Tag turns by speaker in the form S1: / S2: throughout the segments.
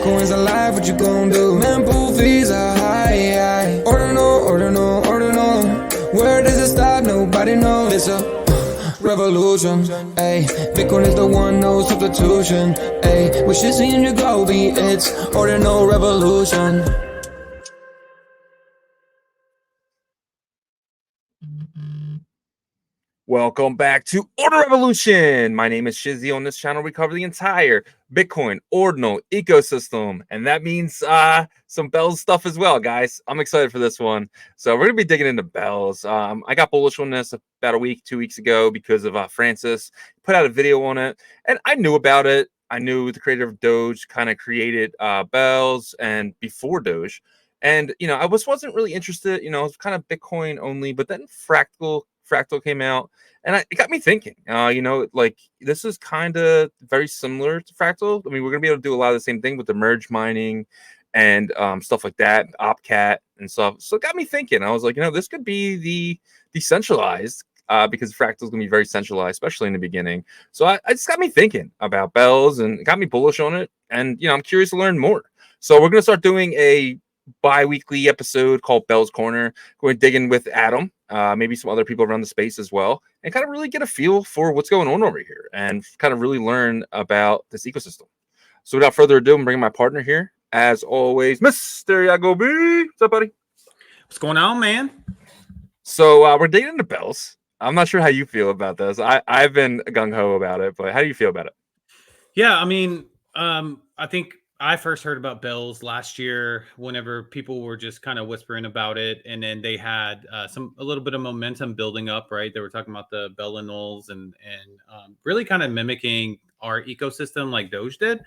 S1: Bitcoin's alive, what you gon' do? Mempool fees are high. Ordinal. Where does it stop? Nobody knows. It's a revolution, ayy. Bitcoin is the one, no substitution, ayy. With Shizzy and Yagobi, it's Ordinal Revolution.
S2: Welcome back to Ordinal Revolution. My name is Shizzy. On this channel, we cover the entire Bitcoin ordinal ecosystem, and that means some bells stuff as well, guys. I'm excited for this one. So we're gonna be digging into bells. I got bullish on this about a week, 2 weeks ago because of Francis put out a video on it, and I knew about it. I knew the creator of Doge kind of created bells and before Doge, and I wasn't really interested. It was kind of Bitcoin only, but then Fractal came out, and it got me thinking. Like this is kind of very similar to Fractal. I mean, we're gonna be able to do a lot of the same thing with the merge mining and stuff like that, opcat and stuff. So it got me thinking. I was like, this could be the decentralized because Fractal is gonna be very centralized, especially in the beginning. So I just got me thinking about bells and it got me bullish on it. And I'm curious to learn more. So we're gonna start doing a bi-weekly episode called Bell's Corner. We're going to dig in with Adam, maybe some other people around the space as well, and kind of really get a feel for what's going on over here and kind of really learn about this ecosystem. So without further ado, I'm bringing my partner here, as always, Mr. Yagobi. What's up, buddy?
S3: What's going on, man?
S2: So we're digging into bells. I'm not sure how you feel about this. I've been gung-ho about it, but how do you feel about it?
S3: Yeah, I mean, I think I first heard about bells last year whenever people were just kind of whispering about it, and then they had a little bit of momentum building up, right? They were talking about the ordinals and really kind of mimicking our ecosystem like Doge did,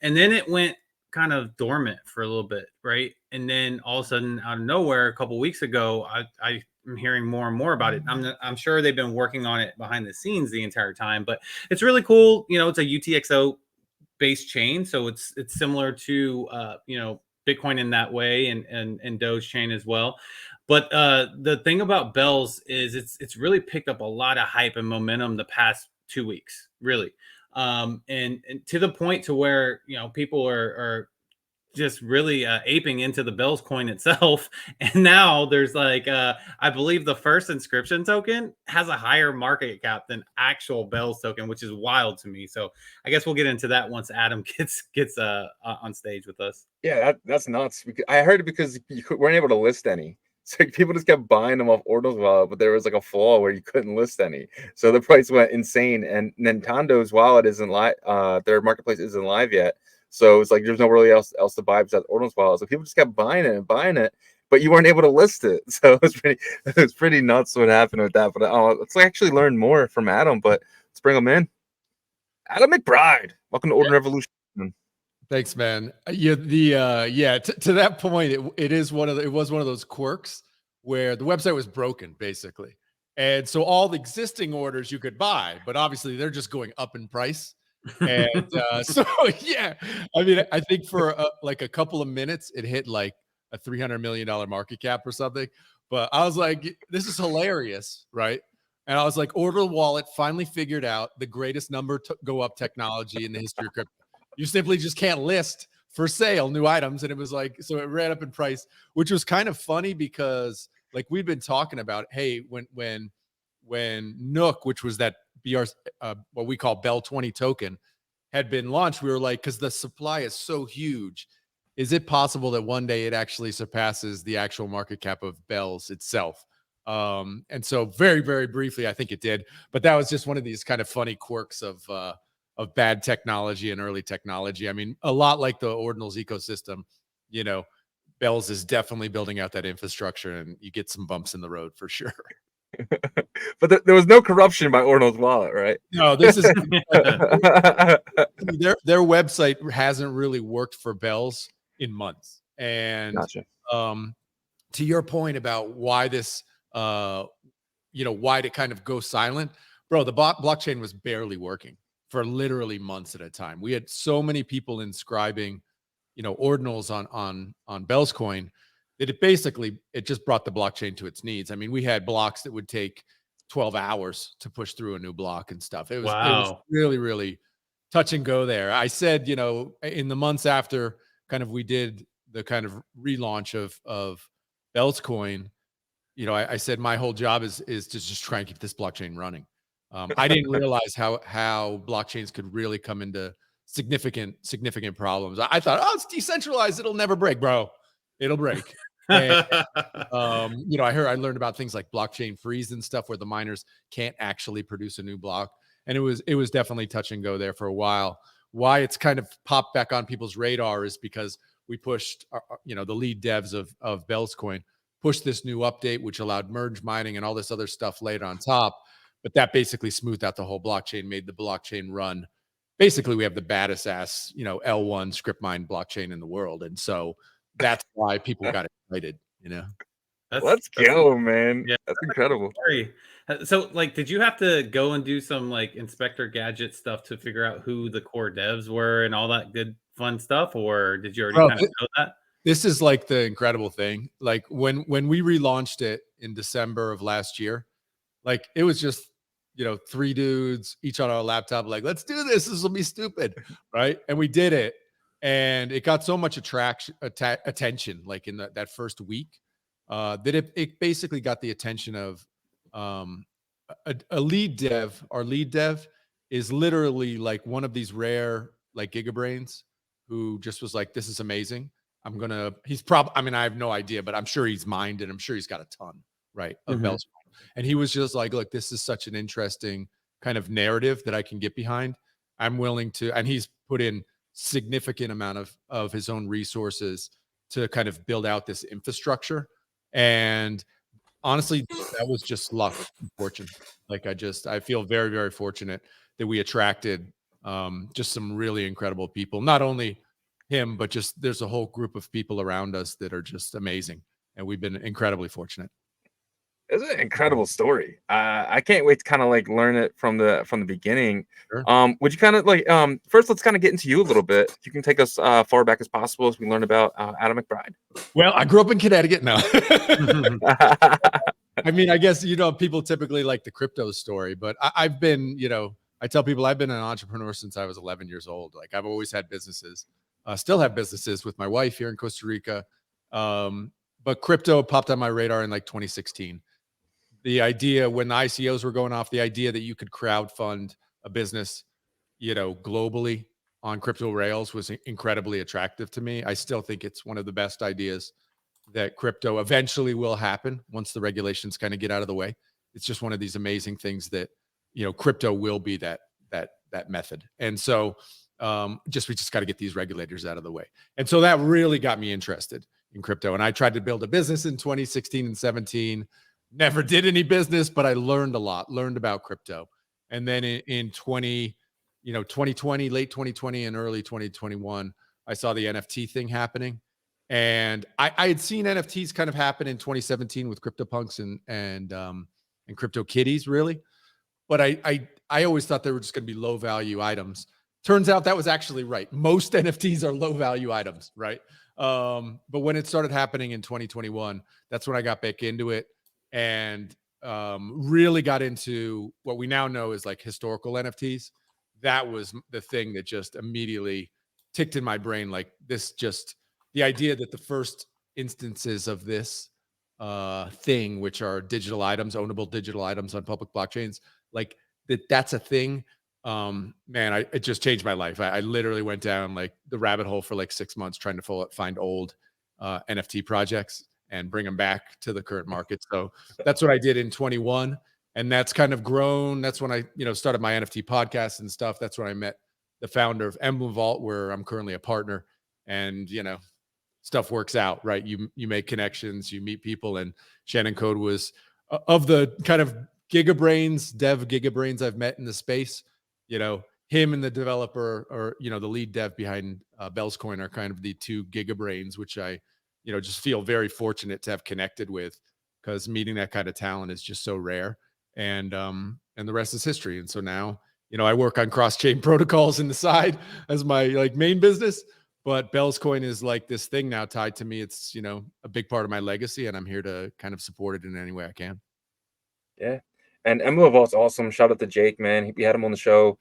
S3: and then it went kind of dormant for a little bit, right? And then all of a sudden, out of nowhere, a couple weeks ago, I'm hearing more and more about it. I'm sure they've been working on it behind the scenes the entire time, but it's really cool. It's a UTXO based chain, so it's similar to Bitcoin in that way, and Doge chain as well. But the thing about bells is it's really picked up a lot of hype and momentum the past 2 weeks, really, and to the point to where people are just really aping into the bells coin itself. And now there's like I believe the first inscription token has a higher market cap than actual bells token, which is wild to me. So I guess we'll get into that once Adam gets on stage with us.
S2: Yeah, that's nuts. I heard it because you weren't able to list any. So people just kept buying them off Ordinals wallet, but there was like a flaw where you couldn't list any. So the price went insane. And Nintendo's wallet isn't live. Their marketplace isn't live yet. So it's like there's nobody else to buy besides Ordinals wallet. So people just kept buying it, but you weren't able to list it. So it was pretty nuts what happened with that. But let's actually learn more from Adam. But let's bring him in. Adam McBride, welcome to Ordinal Revolution.
S4: Thanks, man. To that point, it was one of those quirks where the website was broken, basically, and so all the existing orders you could buy, but obviously they're just going up in price. And so yeah, I mean, I think for like a couple of minutes, it hit like a $300 million market cap or something. But I was like, this is hilarious, right? And I was like, Ordinal Wallet finally figured out the greatest number to go up technology in the history of crypto. You simply just can't list for sale new items. And it was like, so it ran up in price, which was kind of funny because like we've been talking about, hey, when NOOK, which was that BR, what we call Bell 20 token, had been launched, we were like, because the supply is so huge, is it possible that one day it actually surpasses the actual market cap of Bells itself? And so very, very briefly, I think it did. But that was just one of these kind of funny quirks of bad technology and early technology. I mean, a lot like the Ordinals ecosystem, Bells is definitely building out that infrastructure, and you get some bumps in the road for sure.
S2: But there was no corruption by Ordinal's wallet, right?
S4: No, this is their website hasn't really worked for Bells in months. And
S2: gotcha.
S4: To your point about why this, why to kind of go silent, bro, the blockchain was barely working for literally months at a time. We had so many people inscribing, ordinals on Bell's coin that it just brought the blockchain to its needs. I mean, we had blocks that would take 12 hours to push through a new block and stuff. It was really, really touch and go there. I said, in the months after we did the kind of relaunch of Bell's Coin, you know, I said my whole job is to just try and keep this blockchain running. I didn't realize how blockchains could really come into significant problems. I thought, oh, it's decentralized, it'll never break, bro. It'll break. And, you know, I learned about things like blockchain freeze and stuff where the miners can't actually produce a new block. And it was definitely touch and go there for a while. Why it's kind of popped back on people's radar is because we pushed, you know, the lead devs of Bell's Coin pushed this new update, which allowed merge mining and all this other stuff laid on top. But that basically smoothed out the whole blockchain, made the blockchain run. Basically, we have the baddest ass, you know, L1 script mine blockchain in the world. And so that's why people got excited, you know.
S2: Let's go, man. Yeah, that's incredible.
S3: So, like, did you have to go and do some like Inspector Gadget stuff to figure out who the core devs were and all that good fun stuff, or did you already kind of know that?
S4: This is like the incredible thing. Like when we relaunched it in December of last year, like it was just, you know, 3 dudes each on our laptop, like, let's do this. This will be stupid, right? And we did it, and it got so much attention, like in that first week, that it basically got the attention of a lead dev. Our lead dev is literally like one of these rare like gigabrains who just was like, this is amazing. He's probably, I mean, I have no idea, but I'm sure he's mined and I'm sure he's got a ton, right, of Bell's Coin. And he was just like, look, this is such an interesting kind of narrative that I can get behind. I'm willing to, and he's put in significant amount of his own resources to kind of build out this infrastructure. And honestly, that was just luck and fortune. Like I feel very, very fortunate that we attracted just some really incredible people, not only him, but just there's a whole group of people around us that are just amazing. And we've been incredibly fortunate.
S2: It's an incredible story. I can't wait to kind of like learn it from the beginning. Sure. Would you kind of like first let's kind of get into you a little bit. You can take us far back as possible as we learn about Adam McBride.
S4: Well, I grew up in Connecticut now. I mean, I guess, you know, people typically like the crypto story, but I've been, you know, I tell people I've been an entrepreneur since I was 11 years old. Like I've always had businesses. Still have businesses with my wife here in Costa Rica. But crypto popped on my radar in like 2016. The idea when the ICOs were going off, the idea that you could crowdfund a business, you know, globally on crypto rails was incredibly attractive to me. I still think it's one of the best ideas that crypto eventually will happen once the regulations kind of get out of the way. It's just one of these amazing things that, you know, crypto will be that method. And so we just got to get these regulators out of the way. And so that really got me interested in crypto. And I tried to build a business in 2016 and 17, never did any business, but I learned a lot, learned about crypto. And then in 2020, late 2020 and early 2021, I saw the NFT thing happening. And I had seen NFTs kind of happen in 2017 with CryptoPunks and Crypto Kitties, really. But I always thought they were just going to be low value items. Turns out that was actually right. Most NFTs are low value items, right? But when it started happening in 2021, that's when I got back into it and really got into what we now know is like historical NFTs. That was the thing that just immediately ticked in my brain. Like this, just the idea that the first instances of this thing, which are digital items, ownable digital items on public blockchains, like that's a thing. Man, it just changed my life. I literally went down like the rabbit hole for like 6 months trying to find old NFT projects and bring them back to the current market. So that's what I did in 21. And that's kind of grown. That's when I, you know, started my NFT podcast and stuff. That's when I met the founder of Emblem Vault, where I'm currently a partner. And, you know, stuff works out, right? You make connections, you meet people. And Shannon Code was of the kind of dev gigabrains I've met in the space. You know, him and the developer, or, you know, the lead dev behind Bell's Coin, are kind of the 2 gigabrains, which I, you know, just feel very fortunate to have connected with, because meeting that kind of talent is just so rare. And the rest is history. And so now, you know, I work on cross-chain protocols in the side as my like main business, but Bell's Coin is like this thing now tied to me. It's, you know, a big part of my legacy, and I'm here to kind of support it in any way I can.
S2: Yeah. And Emblem Vault's awesome. Shout out to Jake, man. We had him on the show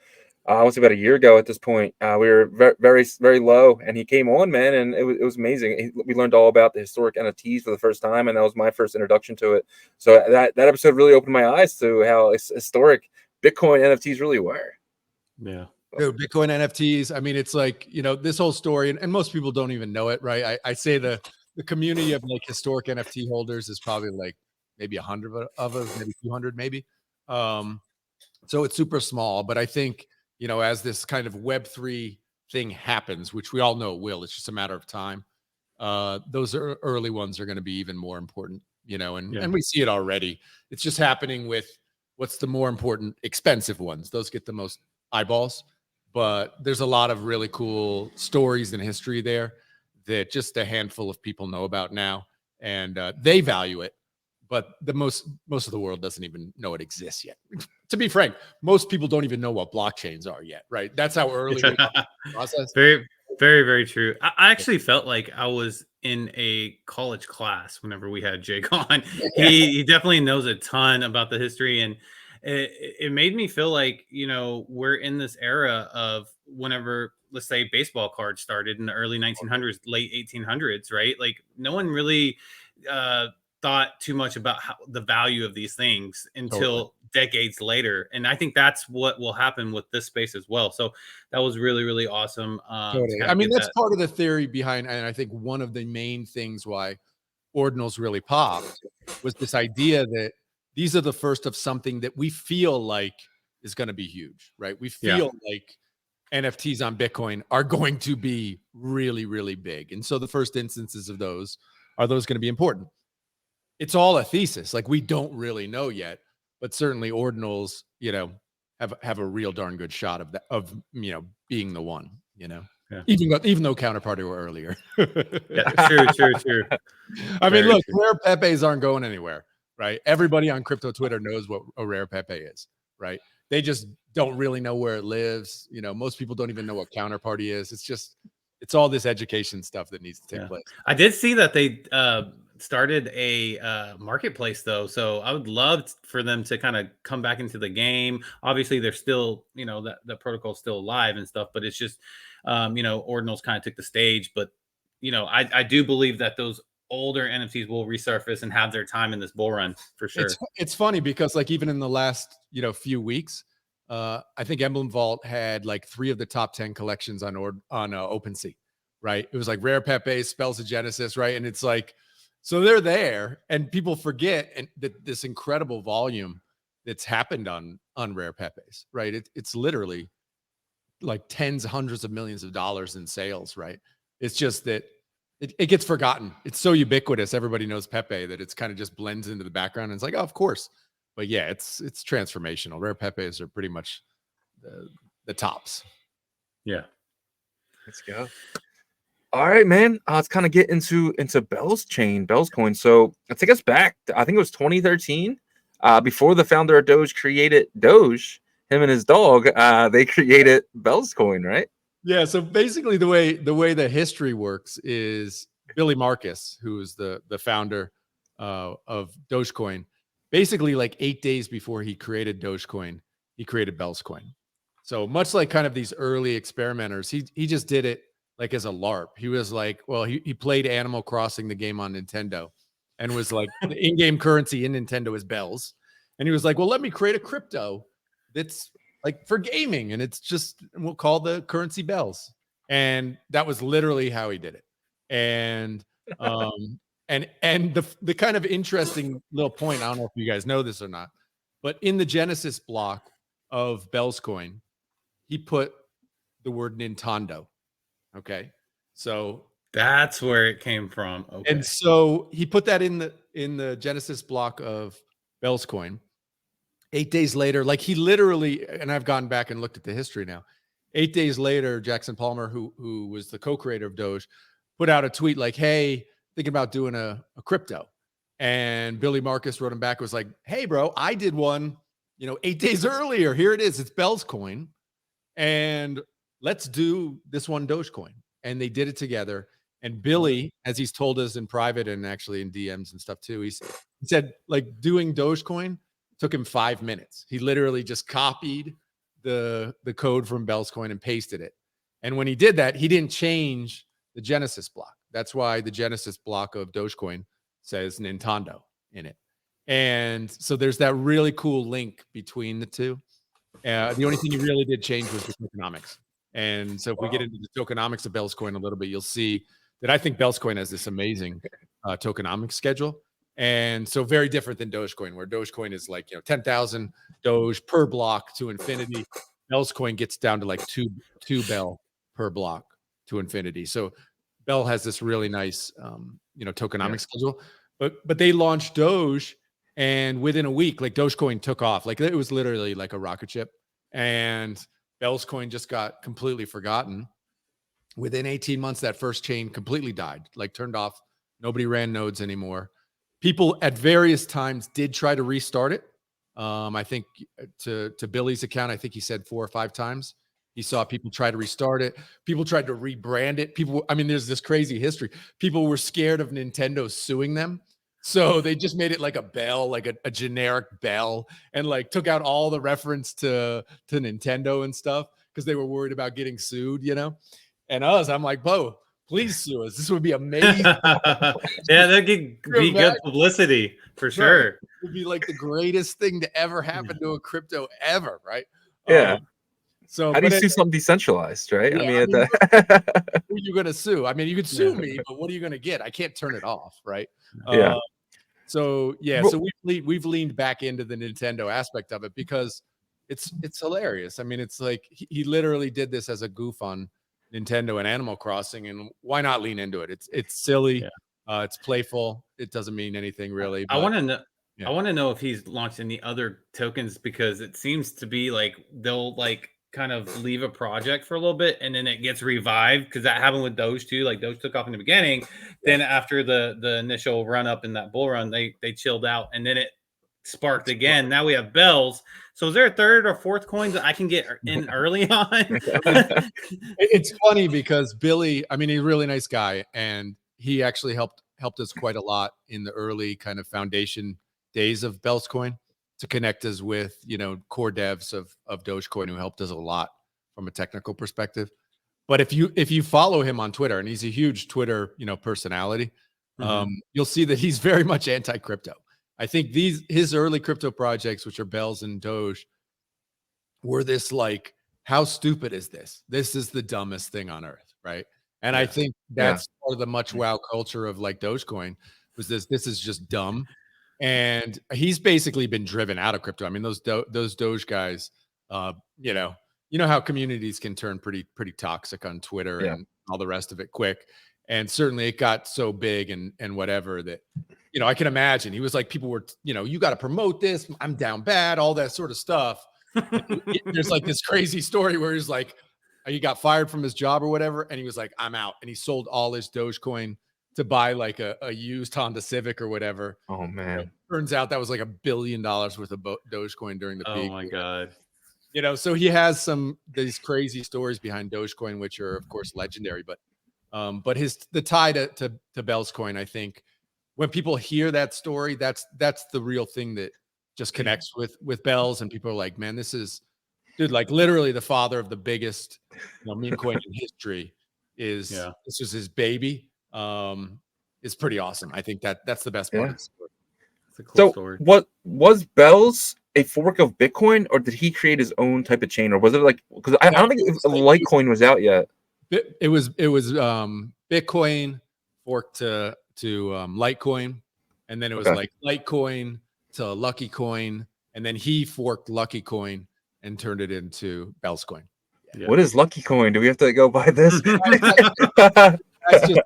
S2: I was about a year ago at this point. We were very low, and he came on, man, and it was amazing. We learned all about the historic NFTs for the first time, and that was my first introduction to it. So that episode really opened my eyes to how historic Bitcoin NFTs really were.
S3: Yeah.
S4: Dude, Bitcoin NFTs. I mean, it's like, you know, this whole story, and most people don't even know it, right? I say the community of like historic NFT holders is probably like maybe 100 of us, maybe 200, maybe. So it's super small, but I think, you know, as this kind of Web3 thing happens, which we all know it will, it's just a matter of time. Those early ones are going to be even more important, you know, and we see it already. It's just happening with what's the more important, expensive ones. Those get the most eyeballs, but there's a lot of really cool stories and history there that just a handful of people know about now, and they value it. But most of the world doesn't even know it exists yet. To be frank, most people don't even know what blockchains are yet, right? That's how early we are in the process.
S3: Very, very, very true. I actually felt like I was in a college class whenever we had Jake on. He definitely knows a ton about the history, and it made me feel like, you know, we're in this era of whenever, let's say, baseball cards started in the early 1900s, late 1800s, right? Like no one really thought too much about the value of these things until decades later, and I think that's what will happen with this space as well. So that was really, really awesome.
S4: Totally. I mean, that's part of the theory behind, and I think one of the main things why ordinals really popped was this idea that these are the first of something that we feel like is going to be huge, right? We feel like NFTs on Bitcoin are going to be really, really big. And so the first instances of those, are those going to be important? It's all a thesis. Like we don't really know yet, but certainly ordinals, you know, have a real darn good shot of that, of, you know, being the one, you know, even though Counterparty were earlier.
S3: True.
S4: I mean, look, rare Pepes aren't going anywhere, right? Everybody on crypto Twitter knows what a rare Pepe is, right? They just don't really know where it lives. You know, most people don't even know what Counterparty is. It's all this education stuff that needs to take place.
S3: I did see that they started a marketplace though, so I would love for them to kind of come back into the game. Obviously they're still, you know, the protocol is still alive and stuff, but it's just you know, ordinals kind of took the stage. But you know, I do believe that those older NFTs will resurface and have their time in this bull run for sure.
S4: It's funny because like even in the last, you know, few weeks, I think Emblem Vault had like 3 of the top 10 collections on OpenSea, right? It was like Rare Pepe, Spells of Genesis, right? And it's like, so they're there, and people forget that this incredible volume that's happened on Rare Pepes, right? It's literally like tens, hundreds of millions of dollars in sales, right? It's just that it gets forgotten. It's so ubiquitous. Everybody knows Pepe that it's kind of just blends into the background. And it's like, oh, of course. But yeah, it's transformational. Rare Pepes are pretty much the tops.
S3: Yeah.
S2: Let's go. All right, man. Let's kind of get into Bell's coin. So let's take us back. I think it was 2013. Before the founder of Doge created Doge, him and his dog, they created Bell's coin, right?
S4: Yeah. So basically, the way the history works is Billy Marcus, who is the founder of Dogecoin, basically like 8 days before he created Dogecoin, he created Bell's coin. So much like kind of these early experimenters, he just did it like as a LARP. He was like, well, he played Animal Crossing, the game on Nintendo, and was like, the in-game currency in Nintendo is bells. And he was like, well, let me create a crypto that's like for gaming. And it's just, we'll call the currency bells. And that was literally how he did it. And, and the kind of interesting little point, I don't know if you guys know this or not, but in the Genesis block of Bell's coin, he put the word Nintendo. Okay. So
S3: that's where it came from. Okay.
S4: And so he put that in the Genesis block of Bell's coin. 8 days later, like he literally, and I've gone back and looked at the history now. 8 days later, Jackson Palmer, who was the co-creator of Doge, put out a tweet like, hey, thinking about doing a crypto. And Billy Marcus wrote him back, was like, hey, bro, I did one, 8 days earlier. Here it is. It's Bell's coin. And let's do this one Dogecoin. And they did it together. And Billy, as he's told us in private and actually in DMs and stuff too, he said like doing Dogecoin took him 5 minutes. He literally just copied the code from Bell's Coin and pasted it. And when he did that, he didn't change the Genesis block. That's why the Genesis block of Dogecoin says Nintendo in it. And so there's that really cool link between the two. The only thing he really did change was the tokenomics. And so if we get into the tokenomics of Bell's Coin a little bit, you'll see that I think Bell's Coin has this amazing tokenomics schedule. And so very different than Dogecoin, where Dogecoin is like, 10,000 Doge per block to infinity. Bell's Coin gets down to like two Bell per block to infinity. So Bell has this really nice, tokenomics schedule. But they launched Doge, and within a week, like Dogecoin took off. Like it was literally like a rocket ship, and Bell's Coin just got completely forgotten. Within 18 months, that first chain completely died, like turned off. Nobody ran nodes anymore. People at various times did try to restart it. I think to Billy's account, I think he said 4 or 5 times. He saw people try to restart it. People tried to rebrand it. There's this crazy history. People were scared of Nintendo suing them. So they just made it like a bell, like a generic bell, and like took out all the reference to Nintendo and stuff because they were worried about getting sued, And I'm like, Bo, please sue us. This would be amazing.
S3: Yeah, that could be good publicity for sure.
S4: It would be like the greatest thing to ever happen to a crypto ever, right?
S2: Yeah.
S4: So
S2: how do you sue something decentralized, right?
S4: Yeah,
S2: who
S4: are you going to sue? You could sue me, but what are you going to get? I can't turn it off, right?
S2: Yeah.
S4: So we've leaned back into the Nintendo aspect of it because it's hilarious. It's like he literally did this as a goof on Nintendo and Animal Crossing, and why not lean into it? It's silly, it's playful. It doesn't mean anything really.
S3: I want to know. Yeah. I want to know if he's launched any other tokens, because it seems to be like they'll like kind of leave a project for a little bit and then it gets revived, because that happened with Doge too. Like Doge took off in the beginning, then after the initial run up in that bull run, they chilled out, and then it sparked again. Now we have Bells. So is there a third or fourth coin that I can get in early on?
S4: It's funny because Billy, he's a really nice guy, and he actually helped us quite a lot in the early kind of foundation days of Bell's Coin to connect us with, core devs of Dogecoin, who helped us a lot from a technical perspective. But if you follow him on Twitter, and he's a huge Twitter, personality, you'll see that he's very much anti-crypto. I think his early crypto projects, which are Bells and Doge, were this like, how stupid is this? This is the dumbest thing on earth, right? And I think that's part of the much wow culture of like Dogecoin was this is just dumb. And he's basically been driven out of crypto. Those Doge guys, you know how communities can turn pretty toxic on Twitter and all the rest of it quick. And certainly it got so big and whatever that, I can imagine he was like, people were, you got to promote this. I'm down bad, all that sort of stuff. There's like this crazy story where he's like, he got fired from his job or whatever. And he was like, I'm out. And he sold all his Dogecoin to buy like a used Honda Civic or whatever.
S2: Oh man.
S4: Turns out that was like $1 billion worth of Dogecoin during the peak.
S3: Oh my God.
S4: So he has these crazy stories behind Dogecoin, which are of course legendary, but the tie to Bell's Coin, I think when people hear that story, that's the real thing that just connects with Bells, and people are like, man, this is, dude, like literally the father of the biggest meme coin in history this was his baby. Is pretty awesome. I think that's the best part of the story.
S3: It's a cool story.
S2: What was Bells a fork of Bitcoin, or did he create his own type of chain, or was it like, because I don't think Litecoin was out yet.
S4: It was Bitcoin forked to Litecoin, and then it was like Litecoin to Lucky Coin, and then he forked Lucky Coin and turned it into Bell's Coin.
S2: Yeah. What is Lucky Coin? Do we have to go buy this?
S4: That's just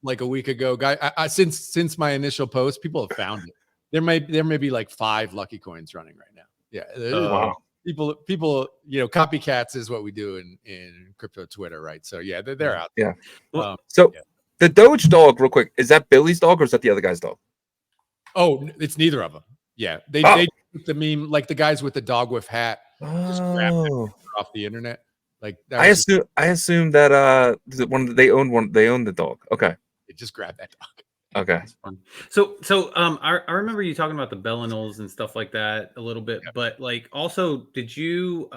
S4: like a week ago, guy. Since my initial post, people have found it. There may be like 5 Lucky Coins running right now. Yeah.
S2: Wow.
S4: People, copycats is what we do in crypto Twitter, right? So yeah, they're out there.
S2: Yeah. The Doge dog, real quick, is that Billy's dog or is that the other guy's dog?
S4: Oh, it's neither of them. Yeah, they took the meme, like the guys with the dog with hat just grabbed it off the internet. Like that
S2: I assume that they own the dog. Okay.
S4: They just grabbed that dog.
S2: Okay.
S3: That's fun. So I remember you talking about the Bellinals and stuff like that a little bit, but like also did you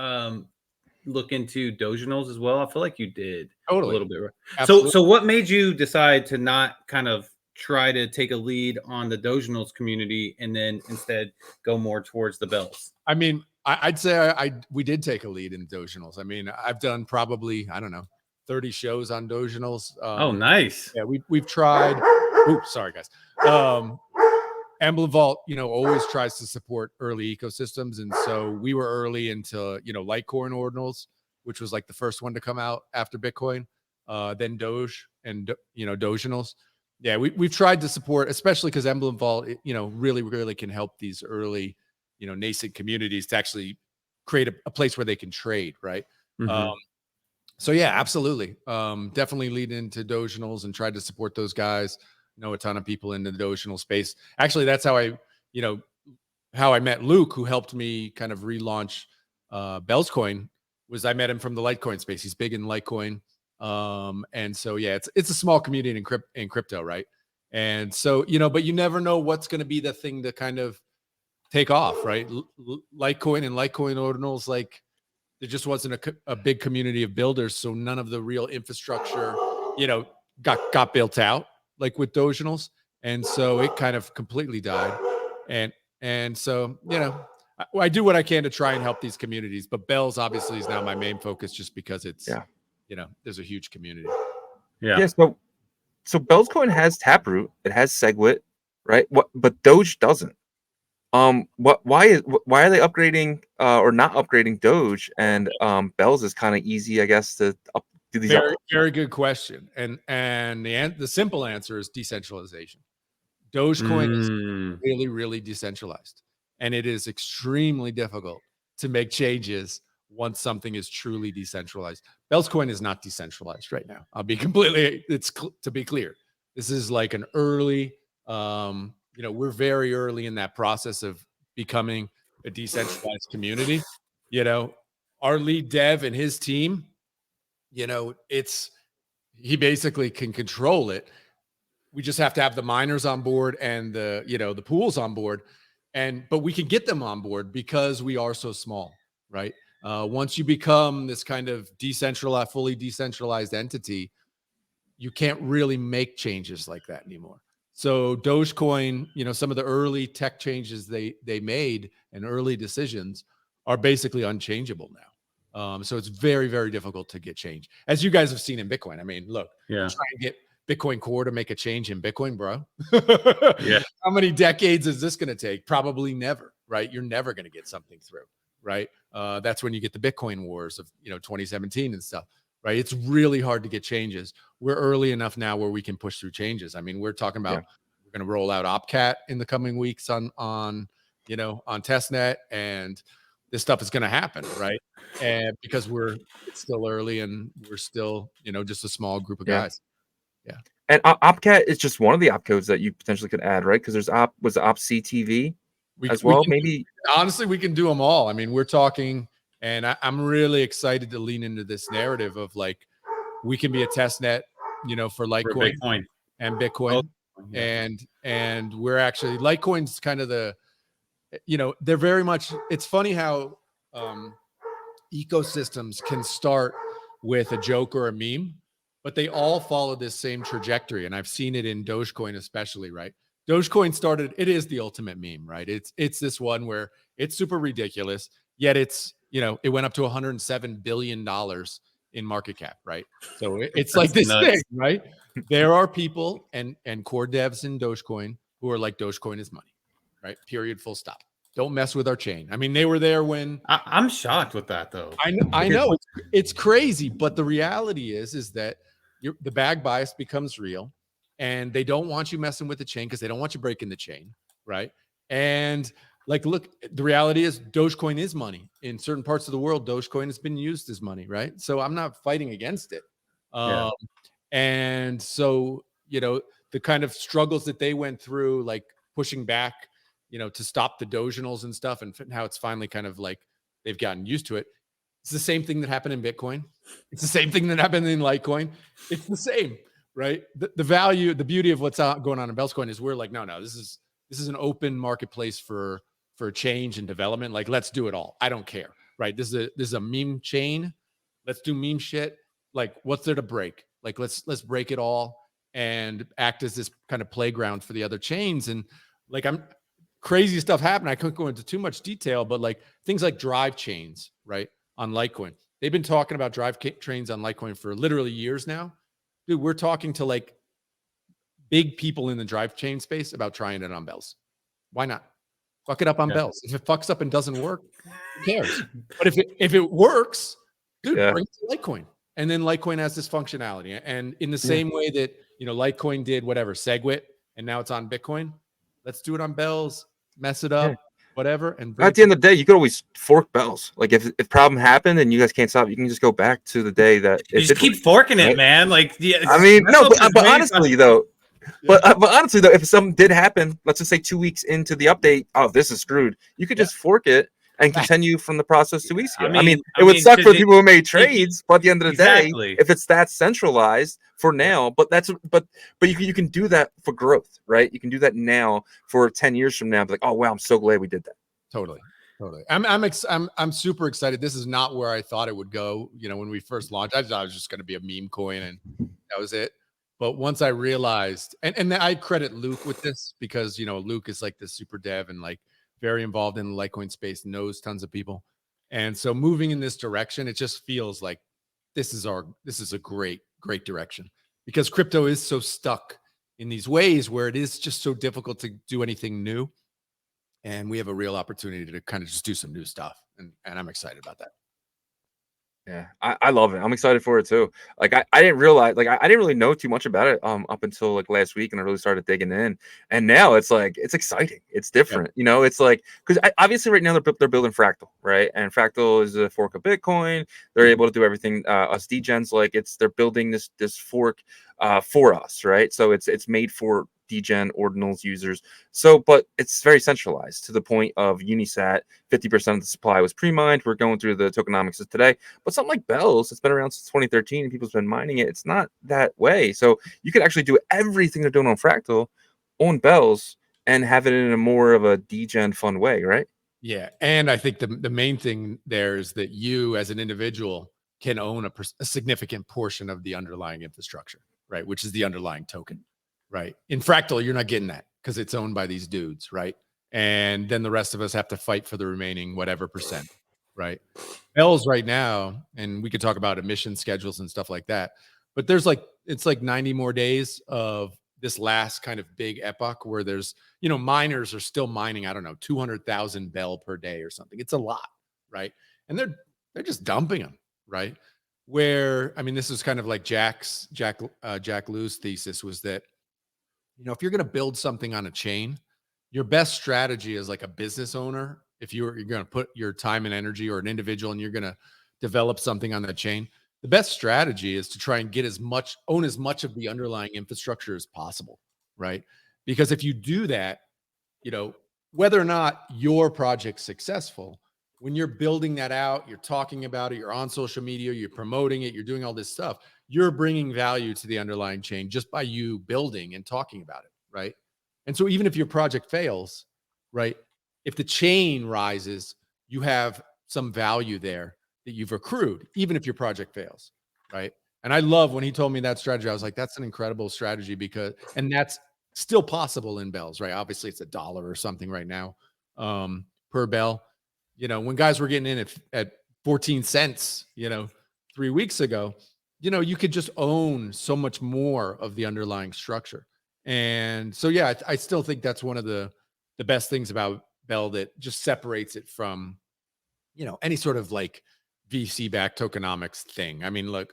S3: look into Doginals as well? I feel like you did a
S4: Totally.
S3: little bit. Right?
S4: Absolutely.
S3: So what made you decide to not kind of try to take a lead on the Doginals community and then instead go more towards the Bells?
S4: I mean, I'd say we did take a lead in Doginals. I mean, I've done probably, I don't know, 30 shows on Doginals.
S3: Oh, nice.
S4: Yeah, we've tried. Oops, sorry guys. Emblem Vault, always tries to support early ecosystems, and so we were early into Litecoin ordinals, which was like the first one to come out after Bitcoin, then Doge and Doginals. Yeah, we've tried to support, especially because Emblem Vault, really can help these early, nascent communities to actually create a place where they can trade, right?
S3: Mhm.
S4: So yeah, absolutely. Definitely lead into Doginals and tried to support those guys. Know a ton of people in the Doginal space. Actually, that's how I met Luke, who helped me kind of relaunch Bell's Coin. Was I met him from the Litecoin space. He's big in Litecoin. And so yeah, it's a small community in crypto, right? And so, but you never know what's going to be the thing to kind of take off, right? Litecoin and Litecoin ordinals, like there just wasn't a big community of builders, so none of the real infrastructure, got built out like with Doginals, and so it kind of completely died. And so I do what I can to try and help these communities, but Bells obviously is now my main focus, just because it's there's a huge community.
S3: Yeah.
S2: So Bell's Coin has Taproot, it has SegWit, right? But Doge doesn't. Why are they upgrading or not upgrading Doge, and Bells is kind of easy, I guess, to do these.
S4: Very good question, and the simple answer is decentralization. Dogecoin is really, really decentralized, and it is extremely difficult to make changes once something is truly decentralized. Bell's Coin is not decentralized right now. I'll be completely, to be clear. This is like an early, we're very early in that process of becoming a decentralized community. Our lead dev and his team, he basically can control it. We just have to have the miners on board and the pools on board, but we can get them on board because we are so small, right? Once you become this kind of decentralized, fully decentralized entity, you can't really make changes like that anymore. So Dogecoin, some of the early tech changes they made and early decisions are basically unchangeable now. So it's very, very difficult to get change, as you guys have seen in Bitcoin. I mean, look, try and get Bitcoin Core to make a change in Bitcoin, bro.
S3: Yeah.
S4: How many decades is this going to take? Probably never, right? You're never going to get something through, right? That's when you get the Bitcoin wars of 2017 and stuff, right? It's really hard to get changes. We're early enough now where we can push through changes. I mean, we're talking about we're going to roll out OpCat in the coming weeks on testnet, and this stuff is going to happen, right? And because it's still early and we're still just a small group of guys. Yeah.
S2: And OpCat is just one of the opcodes that you potentially could add, right? Because there's OpCTV as well. Maybe
S4: honestly, we can do them all. I mean, we're talking, and I'm really excited to lean into this narrative of like we can be a test net, for Litecoin
S3: Bitcoin
S4: and Bitcoin, and we're actually Litecoin's kind of the, they're very much. It's funny how ecosystems can start with a joke or a meme, but they all follow this same trajectory. And I've seen it in Dogecoin, especially, right? Dogecoin started, it is the ultimate meme, right? It's this one where it's super ridiculous, yet it's, it went up to $107 billion in market cap, right? So it's like this thing, right? There are people and core devs in Dogecoin who are like, Dogecoin is money, right? Period, full stop. Don't mess with our chain. I mean, they were there when
S3: I'm shocked with that, though.
S4: I know it's crazy, but the reality is that the bag bias becomes real, and they don't want you messing with the chain because they don't want you breaking the chain, right? And like, look, the reality is Dogecoin is money. In certain parts of the world, Dogecoin has been used as money, right? So I'm not fighting against it. And so, the kind of struggles that they went through, like pushing back, to stop the Doginals and stuff, and how it's finally kind of like they've gotten used to it. It's the same thing that happened in Bitcoin. It's the same thing that happened in Litecoin. It's the same, right? The value, the beauty of what's going on in Bell's Coin is we're like, no, this is an open marketplace for change and development. Like, let's do it all. I don't care, right? This is a meme chain. Let's do meme shit. Like, what's there to break? Like, let's break it all and act as this kind of playground for the other chains. And like, crazy stuff happened. I couldn't go into too much detail, but like things like drive chains, right, on Litecoin. They've been talking about drive trains on Litecoin for literally years now. Dude, we're talking to like big people in the drive chain space about trying it on Bells. Why not? Fuck it up on Bells. If it fucks up and doesn't work, who cares? But if it works, dude, bring it to Litecoin. And then Litecoin has this functionality. And in the same way that, Litecoin did whatever, SegWit, and now it's on Bitcoin, let's do it on Bells, mess it up, whatever. And
S2: at the end of the day, you could always fork Bells. Like if problem happened and you guys can't stop, you can just go back to the day that
S3: you just keep forking it, man. Like,
S2: I mean, no, but honestly though, but honestly though, if something did happen, let's just say 2 weeks into the update, oh, this is screwed. You could just fork it and continue from the process 2 weeks ago. I mean, it would suck for the people who made trades, but at the end of the day, if it's that centralized for now, but you can do that for growth, right? You can do that now for 10 years from now. Be like, oh wow, I'm so glad we did that.
S4: Totally. I'm super excited. This is not where I thought it would go. When we first launched, I thought it was just going to be a meme coin and that was it. But once I realized, and I credit Luke with this because Luke is like this super dev and like very involved in the Litecoin space, knows tons of people. And so moving in this direction, it just feels like this is a great direction because crypto is so stuck in these ways where it is just so difficult to do anything new. And we have a real opportunity to kind of just do some new stuff. And I'm excited about that.
S2: Yeah, I love it. I'm excited for it too. Like I didn't realize, like I didn't really know too much about it up until like last week, and I really started digging in. And now it's like it's exciting. It's different, It's like because obviously right now they're building Fractal, right? And Fractal is a fork of Bitcoin. They're able to do everything. Us degens, like they're building this fork for us, right? So it's made for degen ordinals users. So, but it's very centralized to the point of Unisat. 50% of the supply was pre-mined. We're going through the tokenomics today. But something like Bells, it's been around since 2013 and people's been mining it. It's not that way. So you could actually do everything they're doing on Fractal on Bells and have it in a more of a degen fun way, right?
S4: Yeah. And I think the main thing there is that you as an individual can own a significant portion of the underlying infrastructure, right? Which is the underlying token. Right. In Fractal, you're not getting that because it's owned by these dudes. Right. And then the rest of us have to fight for the remaining whatever percent. Right. Bells right now, and we could talk about emission schedules and stuff like that. But it's like 90 more days of this last kind of big epoch where there's, miners are still mining, I don't know, 200,000 Bell per day or something. It's a lot. Right. And they're just dumping them. Right. Where, I mean, this is kind of like Jack Liu's thesis was that, if you're going to build something on a chain, your best strategy as like a business owner, if you're going to put your time and energy or an individual and you're going to develop something on that chain, the best strategy is to try and own as much of the underlying infrastructure as possible, right? Because if you do that, whether or not your project's successful, when you're building that out, you're talking about it, you're on social media, you're promoting it, you're doing all this stuff, you're bringing value to the underlying chain just by you building and talking about it, right? And so even if your project fails, right, if the chain rises, you have some value there that you've accrued, even if your project fails, right? And I love when he told me that strategy, I was like, that's an incredible strategy and that's still possible in Bells, right? Obviously it's $1 or something right now per Bell. When guys were getting in at 14 cents, 3 weeks ago, you could just own so much more of the underlying structure. And so, yeah, I still think that's one of the best things about Bell that just separates it from, any sort of like VC-backed tokenomics thing. I mean, look,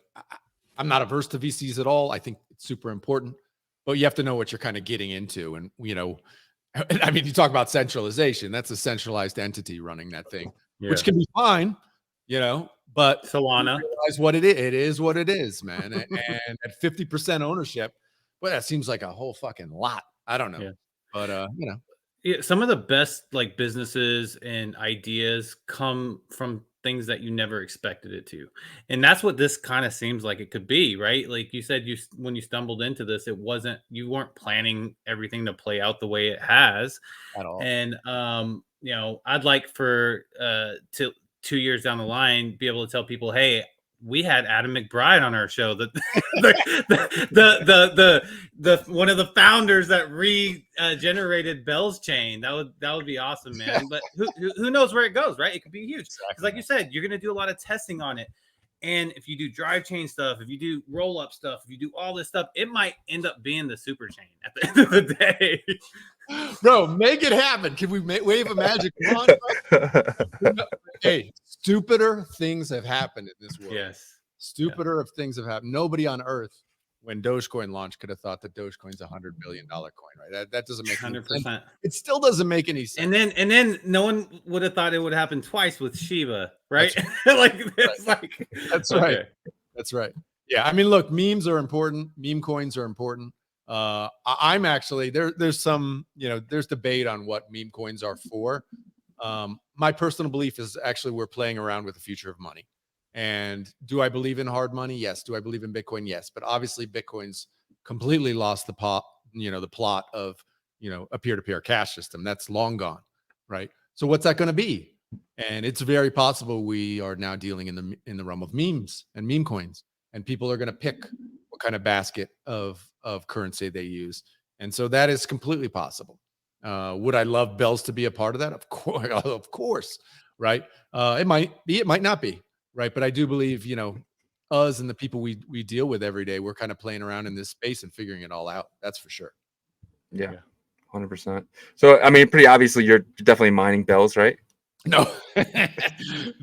S4: I'm not averse to VCs at all. I think it's super important, but you have to know what you're kind of getting into. And, I mean, you talk about centralization, that's a centralized entity running that thing, which can be fine, but
S3: Solana
S4: realize what it is. It is what it is, man. And at 50% ownership, well, that seems like a whole fucking lot. I don't know, but
S3: yeah, some of the best like businesses and ideas come from things that you never expected it to. And that's what this kind of seems like it could be, right? Like you said, when you stumbled into this, you weren't planning everything to play out the way it has.
S4: At all.
S3: And I'd like for to 2 years down the line be able to tell people, hey, we had Adam McBride on our show, the one of the founders that regenerated Bell's chain. That would be awesome, man. But who knows where it goes, right? It could be huge. Because like you said, you're gonna do a lot of testing on it. And if you do drive chain stuff, if you do roll up stuff, if you do all this stuff, it might end up being the super chain at the end of the day.
S4: Bro, make it happen. Can we wave a magic wand? Hey, stupider things have happened in this world.
S3: Yes.
S4: Stupider of things have happened. Nobody on earth, when Dogecoin launched, could have thought that Dogecoin's $100 billion coin, right? That doesn't make
S3: 100%.
S4: It still doesn't make any sense.
S3: And then no one would have thought it would happen twice with Shiba, right? That's
S4: right. That's right. Yeah, I mean, look, memes are important. Meme coins are important. I'm actually there's some, there's debate on what meme coins are for. My personal belief is actually we're playing around with the future of money. And do I believe in hard money? Yes. Do I believe in Bitcoin? Yes. But obviously Bitcoin's completely lost the plot of, a peer-to-peer cash system. That's long gone, right? So what's that going to be? And it's very possible we are now dealing in the realm of memes and meme coins, and people are going to pick what kind of basket of currency they use. And so that is completely possible. Would I love Bells to be a part of that? Of course, right? It might be, it might not be, right? But I do believe, us and the people we deal with every day, we're kind of playing around in this space and figuring it all out. That's for sure.
S2: Yeah. 100%. So, I mean, pretty obviously you're definitely mining Bells, right?
S4: No,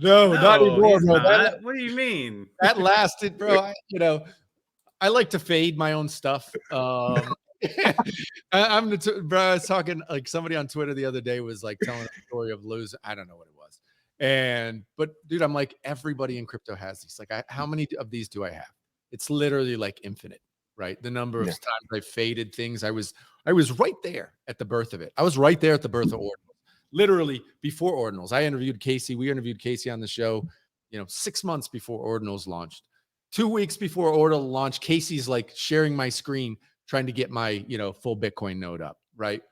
S4: no, not anymore. Bro.
S3: What do you mean?
S4: That lasted, bro. I like to fade my own stuff. I was talking, like, somebody on Twitter the other day was like telling a story of losing. I don't know what it was. But dude, I'm like, everybody in crypto has these. Like, how many of these do I have? It's literally like infinite, right? The number of times I faded things. I was right there at the birth of it. I was right there at the birth of Ordinals. Literally before Ordinals. We interviewed Casey on the show, 6 months before Ordinals launched. 2 weeks before Ordinal launched, Casey's like sharing my screen, trying to get my, full Bitcoin node up, right?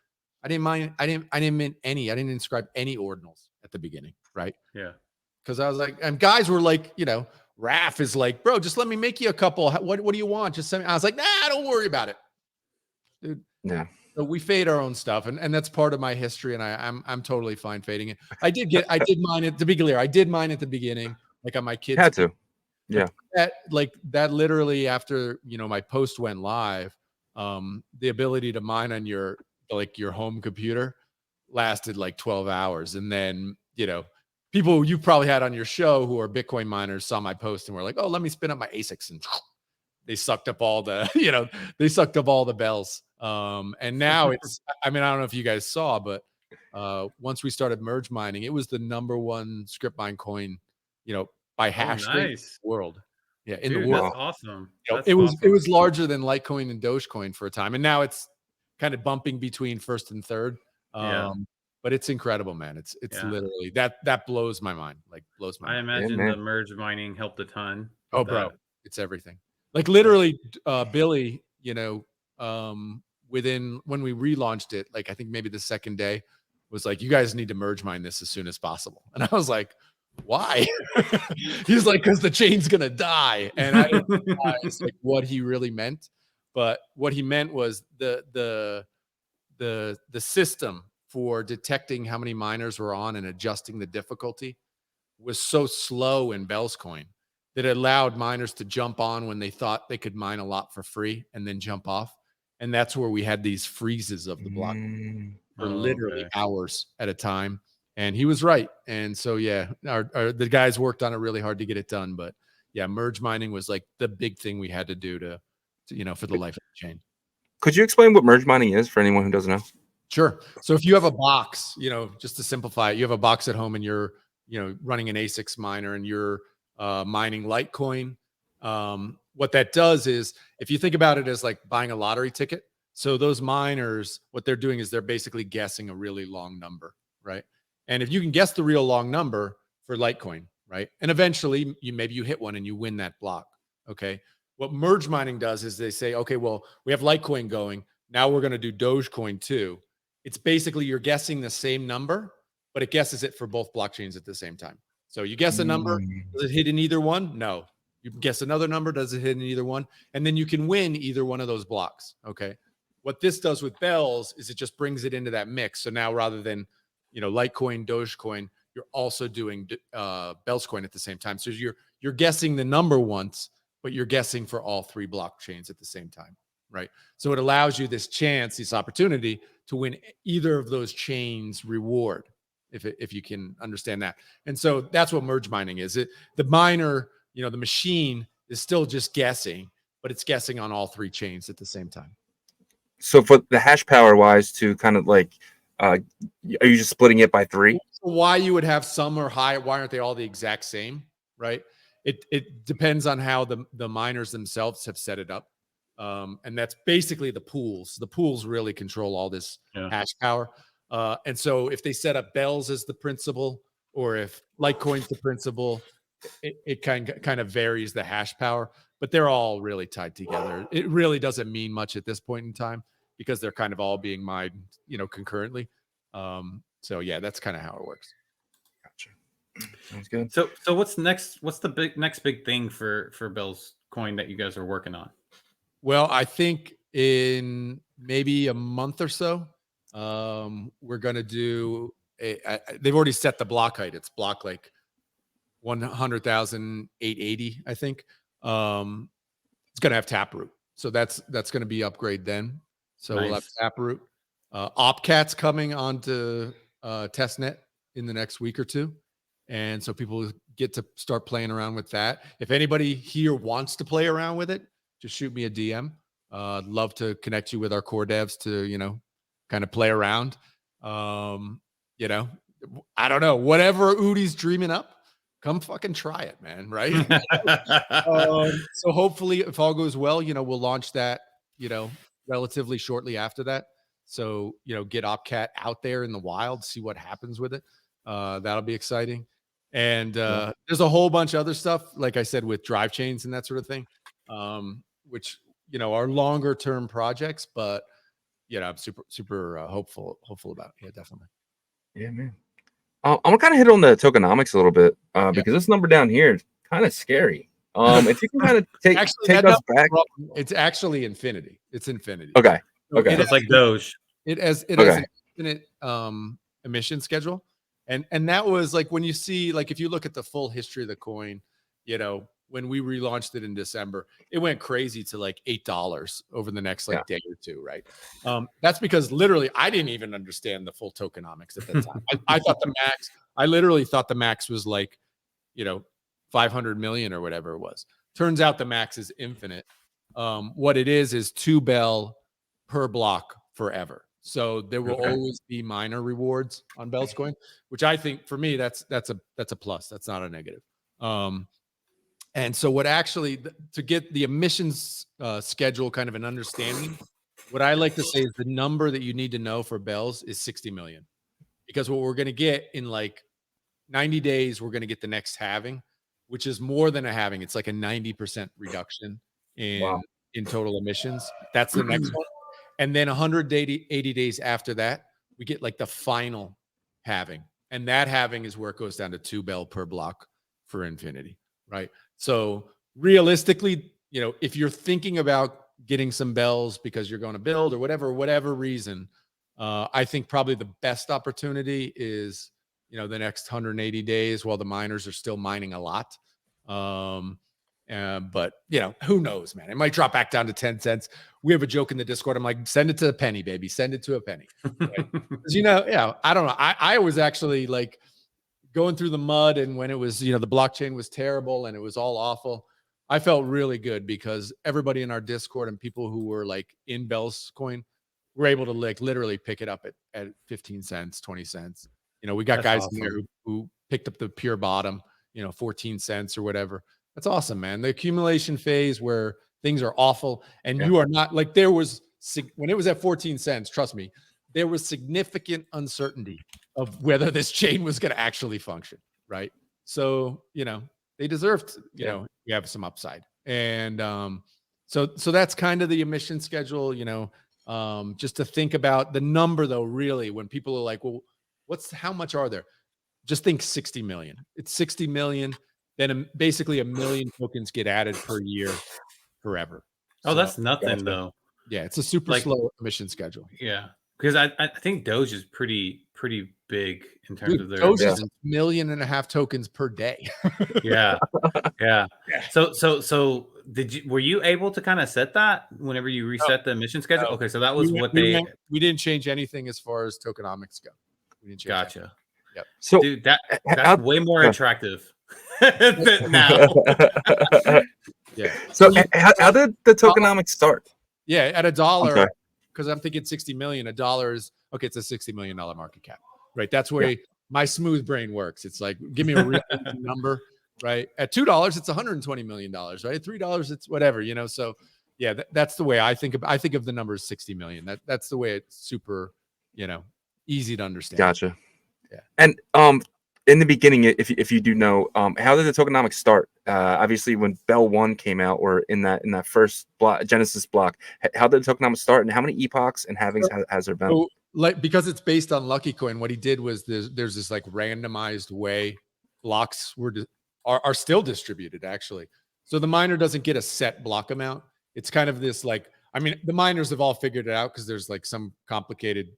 S4: I didn't mint any. I didn't inscribe any Ordinals at the beginning, right?
S3: Yeah.
S4: Because I was like, and guys were like, Raph is like, bro, just let me make you a couple. What do you want? Just send me. I was like, nah, don't worry about it, dude.
S2: Yeah.
S4: So we fade our own stuff, and that's part of my history, and I'm totally fine fading it. I did mine it, to be clear. I did mine at the beginning, like on my kids.
S2: Had to. Yeah.
S4: That literally after, my post went live, the ability to mine on your home computer lasted like 12 hours. And then, people you probably had on your show who are Bitcoin miners saw my post and were like, oh, let me spin up my ASICs. And they sucked up all the, bells. And now it's, I mean, I don't know if you guys saw, but once we started merge mining, it was the #1 script mine coin, by hash rate in the world. Yeah, in the world.
S3: That's awesome.
S4: It was larger than Litecoin and Dogecoin for a time, and now it's kind of bumping between first and third. But it's incredible, man. It's literally that blows my mind. Like, blows my mind.
S3: I imagine the merge mining helped a ton.
S4: Oh, bro, it's everything. Like, literally, Billy, within when we relaunched it, like I think maybe the second day, was like, you guys need to merge mine this as soon as possible. And I was like, why? He's like, because the chain's gonna die. And I didn't realize like what he really meant. But what he meant was the system for detecting how many miners were on and adjusting the difficulty was so slow in Bell's coin that it allowed miners to jump on when they thought they could mine a lot for free and then jump off. And that's where we had these freezes of the block for literally hours at a time. And he was right. And so, the guys worked on it really hard to get it done. But yeah, merge mining was like the big thing we had to do to for the life of the chain.
S2: Could you explain what merge mining is for anyone who doesn't know?
S4: Sure. So if you have a box, just to simplify it, you have a box at home and you're, running an ASICs miner and you're mining Litecoin. What that does is, if you think about it as like buying a lottery ticket, so those miners, what they're doing is they're basically guessing a really long number, right? And if you can guess the real long number for Litecoin, right? And eventually maybe you hit one and you win that block. Okay. What merge mining does is they say, okay, well, we have Litecoin going. Now we're going to do Dogecoin too. It's basically you're guessing the same number, but it guesses it for both blockchains at the same time. So you guess a number, does it hit in either one? No. You guess another number, does it hit in either one? And then you can win either one of those blocks. Okay. What this does with bells is it just brings it into that mix. So now rather than, Litecoin, Dogecoin, you're also doing Bells coin at the same time. So you're guessing the number once, but you're guessing for all three blockchains at the same time, right? So it allows you this chance, this opportunity to win either of those chains reward, if you can understand that. And so that's what merge mining is. The miner, the machine is still just guessing, but it's guessing on all three chains at the same time.
S2: So for the hash power wise, to kind of like, are you just splitting it by 3?
S4: Why you would have some are high? Why aren't they all the exact same? Right? It depends on how the miners themselves have set it up, and that's basically the pools. The pools really control all this hash power, and so if they set up bells as the principal, or if Litecoin's the principal, it kind of varies the hash power. But they're all really tied together. It really doesn't mean much at this point in time because they're kind of all being mined, concurrently. So yeah, that's kind of how it works.
S2: Gotcha. Sounds good.
S3: So what's next? What's the next big thing for Bell's coin that you guys are working on?
S4: Well, I think in maybe a month or so, we're going to do they've already set the block height. It's block like 100,880, I think. It's going to have Taproot. So that's going to be upgrade then. So
S3: Nice.
S4: We'll have Taproot. Opcat's coming onto testnet in the next week or two. And so people get to start playing around with that. If anybody here wants to play around with it, just shoot me a DM. I'd love to connect you with our core devs to, kind of play around. I don't know, whatever Udi's dreaming up, come fucking try it, man. Right. So hopefully if all goes well, we'll launch that, relatively shortly after that. So, get Opcat out there in the wild, see what happens with it. That'll be exciting. And there's a whole bunch of other stuff, like I said, with drive chains and that sort of thing, which, are longer term projects, but, I'm super hopeful about it. Yeah, definitely.
S2: Yeah, man. I'm gonna kind of hit on the tokenomics a little bit because this number down here is kind of scary. If you can kind of take us back,
S4: it's actually infinity. It's infinity.
S2: Okay.
S3: Okay. It's like Doge.
S4: It has an infinite emission schedule. And that was like when you see, like, if you look at the full history of the coin, when we relaunched it in December, it went crazy to like $8 over the next day or two, right? That's because literally I didn't even understand the full tokenomics at that time. I literally thought the max was like, 500 million or whatever it was. Turns out the max is infinite. What it is 2 Bell per block forever. So there will always be minor rewards on Bell's coin, which I think for me, that's a plus. That's not a negative. And so what actually, to get the emissions schedule kind of an understanding, what I like to say is the number that you need to know for Bells is 60 million. Because what we're going to get in like 90 days, we're going to get the next halving, which is more than a halving. It's like a 90% reduction in total emissions. That's the next one. And then 180 days after that, we get like the final halving. And that halving is where it goes down to 2 Bell per block for infinity, right? So realistically, if you're thinking about getting some bells because you're going to build or whatever reason, I think probably the best opportunity is, the next 180 days while the miners are still mining a lot. But who knows, man? It might drop back down to 10 cents. We have a joke in the Discord. I'm like, send it to a penny, baby. Send it to a penny. Right? I don't know. I was actually like going through the mud, and when it was, the blockchain was terrible and it was all awful, I felt really good because everybody in our Discord and people who were like in Bell's coin were able to like literally pick it up at 15 cents, 20 cents. We got guys in there who picked up the pure bottom, 14 cents or whatever. That's awesome, man. The accumulation phase where things are awful and you are not like, there was, when it was at 14 cents, trust me, there was significant uncertainty of whether this chain was going to actually function, right? So, they deserve to, you have some upside. And so that's kind of the emission schedule, just to think about the number though, really, when people are like, well, how much are there? Just think 60 million. It's 60 million. Then basically 1 million tokens get added per year forever.
S3: Oh,
S4: So,
S3: that's nothing
S2: gotcha.
S3: though.
S4: yeah, it's a super slow emission schedule.
S3: Yeah, because I think Doge is pretty big in terms of
S4: Dude,
S3: their
S4: Doge
S2: Yeah.
S4: is 1.5 million tokens per day.
S3: yeah. So were you able to kind of set that whenever you reset the emission schedule?
S4: No.
S3: Okay, so that was
S4: we didn't change anything as far as tokenomics go. We didn't change
S3: gotcha.
S4: anything. Yep.
S2: So
S3: Dude, that's
S2: how-
S3: way more
S2: yeah.
S3: attractive now.
S4: Yeah.
S2: So how did the tokenomics start?
S4: Yeah, at $1,
S2: Okay.
S4: because I'm thinking 60 million. $1 is okay. It's a $60 million market cap, right? That's where my smooth brain works. It's like, give me a real number, right? At $2, it's $120 million, right? At $3, it's whatever, So yeah, that's the way I think of. I think of the number as 60 million. That's the way it's super, easy to understand.
S2: Gotcha.
S4: Yeah.
S2: And in the beginning, if you do know, how did the tokenomics start? Obviously, when Bell 1 came out, or in that first block, Genesis block, how did the tokenomics start, and how many epochs and halvings has there been?
S4: So, because it's based on Lucky Coin, what he did was there's this like randomized way blocks are still distributed, actually. So the miner doesn't get a set block amount. It's kind of this like, the miners have all figured it out because there's like some complicated,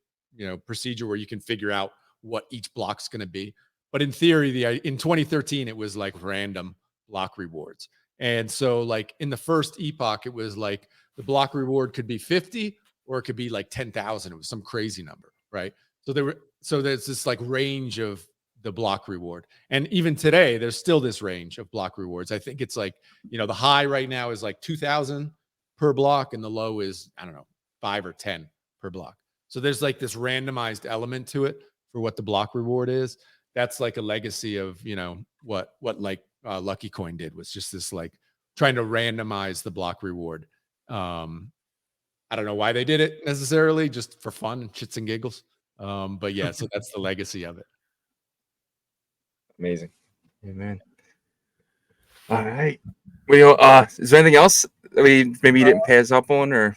S4: procedure where you can figure out what each block's going to be. But in theory, in 2013, it was like random block rewards. And so like in the first epoch, it was like the block reward could be 50 or it could be like 10,000. It was some crazy number, right? So there's this like range of the block reward. And even today, there's still this range of block rewards. I think it's like, the high right now is like 2,000 per block and the low is, I don't know, 5 or 10 per block. So there's like this randomized element to it for what the block reward is. That's like a legacy of, what like Lucky Coin did, was just this like trying to randomize the block reward. I don't know why they did it necessarily, just for fun and shits and giggles. But yeah, so that's the legacy of it.
S2: Amazing. Amen. All right. Well, is there anything else that maybe you didn't pass up on, or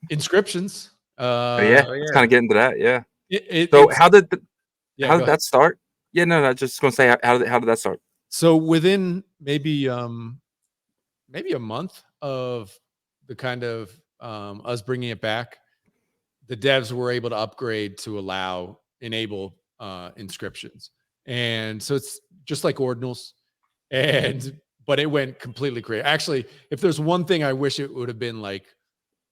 S4: Inscriptions?
S2: let's kind of get into that. Yeah.
S4: So
S2: how did
S4: how
S2: did that start? Yeah, no, I just going to say how did that start?
S4: So within maybe a month of the kind of us bringing it back, the devs were able to upgrade to enable inscriptions. And so it's just like ordinals, but it went completely crazy. Actually, if there's one thing I wish it would have been like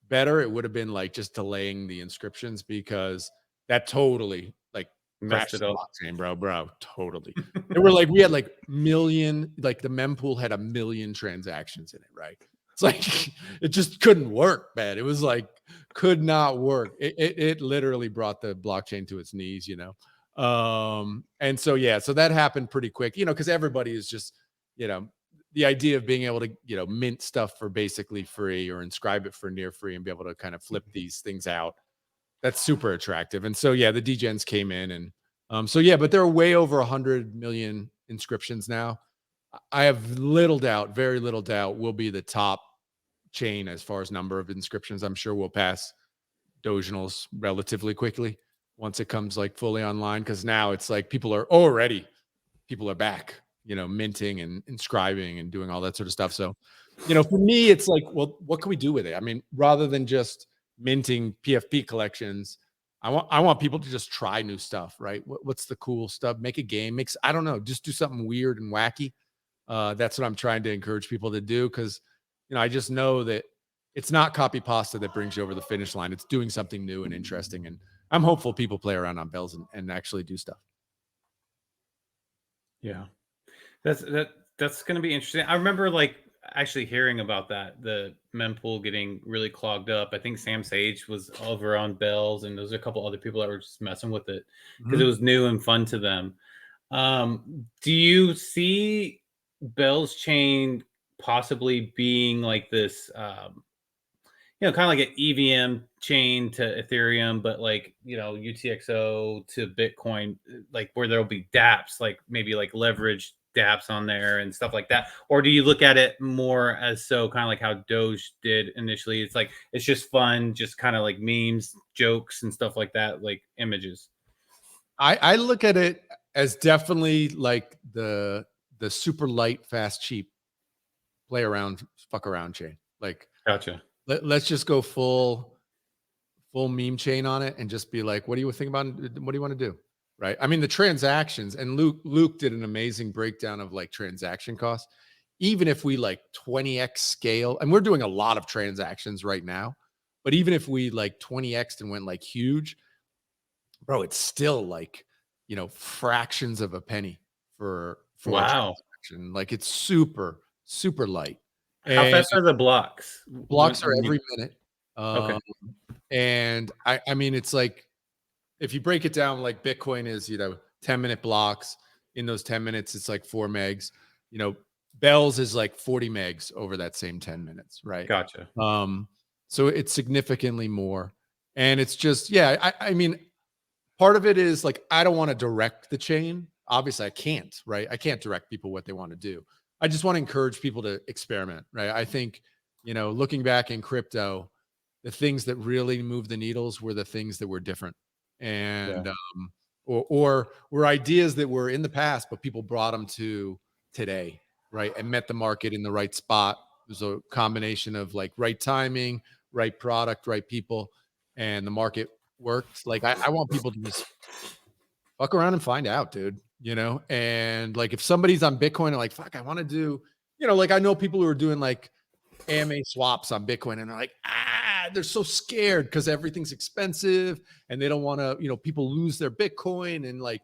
S4: better, it would have been like just delaying the inscriptions, because that totally like
S3: Messed it up.
S4: blockchain, bro. Totally. We had like million, like the mempool had 1 million transactions in it, right? It's like it just couldn't work, man. It was like could not work. It literally brought the blockchain to its knees, and so so that happened pretty quick, because everybody is just, the idea of being able to, mint stuff for basically free or inscribe it for near free and be able to kind of flip these things out. That's super attractive. And so, the degens came in and, but there are way over 100 million inscriptions now. I have very little doubt we'll be the top chain as far as number of inscriptions. I'm sure we'll pass Doginals relatively quickly once it comes like fully online. Cause now it's like people are back, minting and inscribing and doing all that sort of stuff. So, for me, it's like, well, what can we do with it? Rather than just minting PFP collections, I want people to just try new stuff, right? What's the cool stuff? Make a game, I don't know, just do something weird and wacky. That's what I'm trying to encourage people to do, because, I just know that it's not copy pasta that brings you over the finish line. It's doing something new and interesting. And I'm hopeful people play around on bells and actually do stuff.
S3: Yeah, that's going to be interesting. I remember like actually hearing about that, the mempool getting really clogged up. I think Sam Sage was over on bells, and there's a couple other people that were just messing with it because it was new and fun to them. Do you see Bell's chain possibly being like this, kind of like an EVM chain to Ethereum, but like, UTXO to Bitcoin, like where there'll be dApps, like maybe like leveraged dApps on there and stuff like that? Or do you look at it more as so kind of like how Doge did initially? It's like it's just fun, just kind of like memes, jokes, and stuff like that, like images.
S4: I look at it as definitely like the super light, fast, cheap play around, fuck around chain. Like
S3: Gotcha.
S4: let's just go full meme chain on it and just be like, what do you think about? What do you want to do? Right. I mean, the transactions, and Luke did an amazing breakdown of like transaction costs. Even if we like 20x scale, and we're doing a lot of transactions right now, but even if we like 20x and went like huge, bro, it's still like, fractions of a penny for a
S3: Wow.
S4: transaction. Like it's super, super light.
S3: How
S4: And
S3: fast are the blocks?
S4: blocks are every minute.
S3: Okay.
S4: And I mean, it's like, if you break it down, like Bitcoin is, 10-minute blocks. In those 10 minutes, it's like 4 megs. Bells is like 40 megs over that same 10 minutes, right?
S3: Gotcha.
S4: So it's significantly more. And it's just, yeah, I mean, part of it is like, I don't want to direct the chain. Obviously, I can't, right? I can't direct people what they want to do. I just want to encourage people to experiment, right? I think, looking back in crypto, the things that really moved the needles were the things that were different. And or were ideas that were in the past, but people brought them to today, right? And met the market in the right spot. It was a combination of like right timing, right product, right people, and the market worked. Like I want people to just fuck around and find out, dude. And like if somebody's on Bitcoin and like, fuck, I want to do, like I know people who are doing like AMA swaps on Bitcoin and they're like, they're so scared because everything's expensive and they don't want to, people lose their Bitcoin and like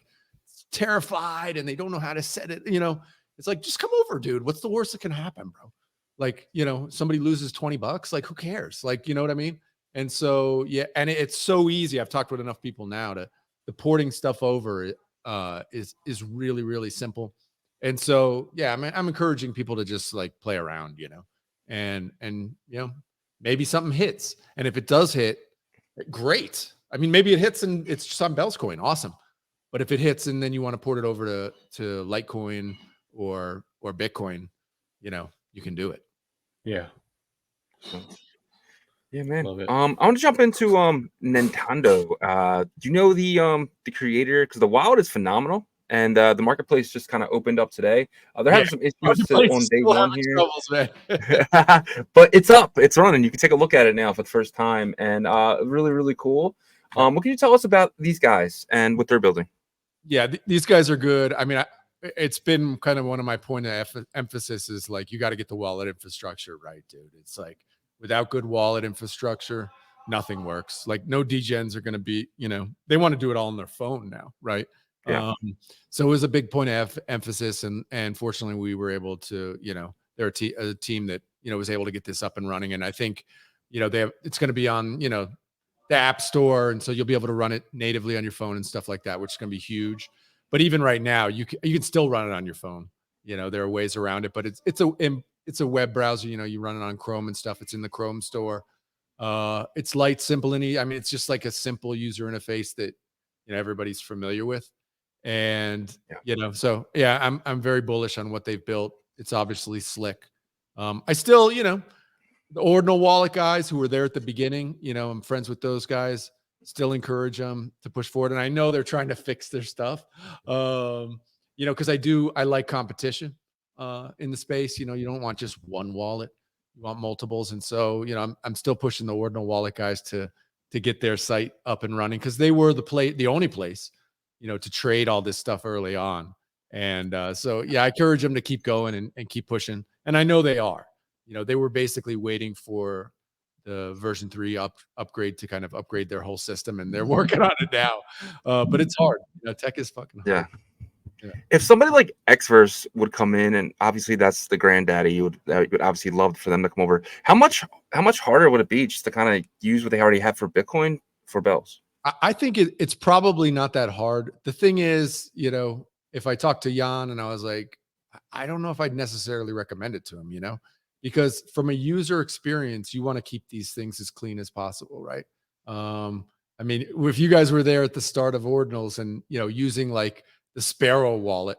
S4: terrified and they don't know how to set it. It's like, just come over, dude. What's the worst that can happen, bro? Like, somebody loses $20, like who cares? Like, you know what I mean? And so, yeah. And it's so easy. I've talked with enough people now to the porting stuff over is really, really simple. And so, yeah, I'm encouraging people to just like play around, and maybe something hits. And if it does hit, great. I mean, maybe it hits and it's just on Bell's coin. Awesome. But if it hits and then you want to port it over to Litecoin or Bitcoin, you can do it.
S3: Yeah.
S2: Yeah, man.
S3: Love it.
S2: I want to jump into Nintendo. Do you know the creator? Because the wallet is phenomenal, and the marketplace just kind of opened up today. They're having some issues on day one here,
S4: troubles, man.
S2: but it's up, it's running. You can take a look at it now for the first time, and really, really cool. What can you tell us about these guys and what they're building?
S4: Yeah, these guys are good. I mean, it's been kind of one of my point of emphasis is like, you got to get the wallet infrastructure right, dude. It's like, without good wallet infrastructure, nothing works. Like no degens are going to be, they want to do it all on their phone now, right?
S2: Yeah.
S4: So it was a big point of emphasis, and fortunately, we were able to, they're a team that was able to get this up and running. And I think, it's going to be on, the App Store, and so you'll be able to run it natively on your phone and stuff like that, which is going to be huge. But even right now, you can still run it on your phone. There are ways around it, but it's a web browser. You run it on Chrome and stuff. It's in the Chrome store. It's light, simple, and I mean, it's just like a simple user interface that everybody's familiar with. And so yeah, I'm very bullish on what they've built. It's obviously slick. I still, the Ordinal wallet guys who were there at the beginning, I'm friends with those guys. Still encourage them to push forward, and I know they're trying to fix their stuff. Because I like competition in the space. You don't want just one wallet, you want multiples. And so, I'm still pushing the Ordinal wallet guys to get their site up and running, because they were the only place, to trade all this stuff early on. And so, yeah, I encourage them to keep going and keep pushing. And I know they are. They were basically waiting for the version 3 upgrade to kind of upgrade their whole system, and they're working on it now. But it's hard. Tech is fucking hard.
S2: Yeah. If somebody like Xverse would come in, and obviously that's the granddaddy, you would obviously love for them to come over. How much harder would it be just to kind of use what they already have for Bitcoin for Bells?
S4: I think it's probably not that hard. The thing is, if I talked to Jan and I was like, I don't know if I'd necessarily recommend it to him, because from a user experience, you want to keep these things as clean as possible, right? I mean, if you guys were there at the start of Ordinals and, using like the Sparrow wallet,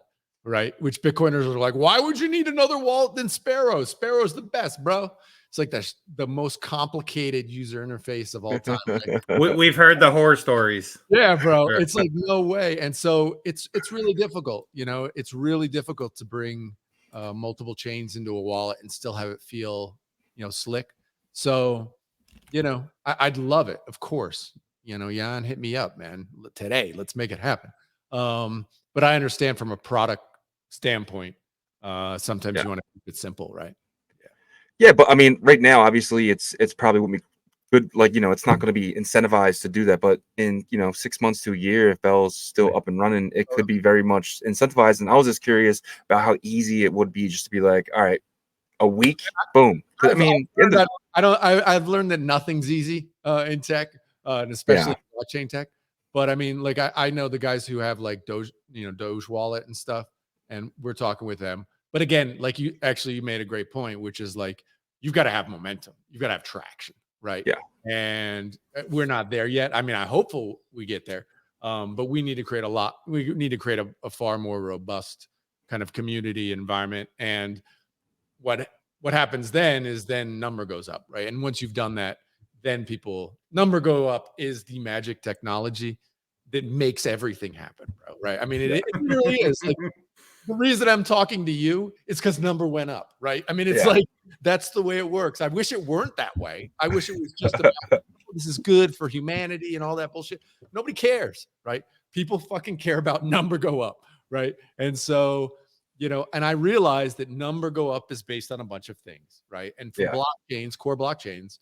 S4: right? Which Bitcoiners are like, why would you need another wallet than Sparrow? Sparrow's the best, bro. It's like the most complicated user interface of all time. Right?
S3: We've heard the horror stories.
S4: Yeah, bro. It's like no way. And so it's really difficult. You know, it's really difficult to bring multiple chains into a wallet and still have it feel, you know, slick. So, you know, I'd love it, of course. You know, Jan, hit me up, man. Today, let's make it happen. But I understand from a product standpoint, sometimes you want to keep it simple, right?
S2: Yeah, but I mean, right now, obviously, it's probably what we could, like, you know, it's not going to be incentivized to do that. But in, you know, 6 months to a year, if Bell's still up and running, it could be very much incentivized. And I was just curious about how easy it would be just to be like, all right, a week, boom. I mean,
S4: I've learned that nothing's easy in tech, and especially blockchain tech. But I mean, like I know the guys who have like Doge, you know, Doge wallet and stuff, and we're talking with them. But again, like you made a great point, which is like you've got to have momentum, you've got to have traction, right?
S2: Yeah.
S4: And we're not there yet. I mean, I'm hopeful we get there, but we need to create we need to create a far more robust kind of community environment. And what happens then is number goes up, right? And once you've done that, then number go up is the magic technology that makes everything happen, bro. Right? I mean, it really is. Like, the reason I'm talking to you is because number went up, right? I mean, it's like that's the way it works. I wish it weren't that way. I wish it was just about this is good for humanity and all that bullshit. Nobody cares, right? People fucking care about number go up, right? And so, you know, and I realize that number go up is based on a bunch of things, right? And for blockchains, core blockchains,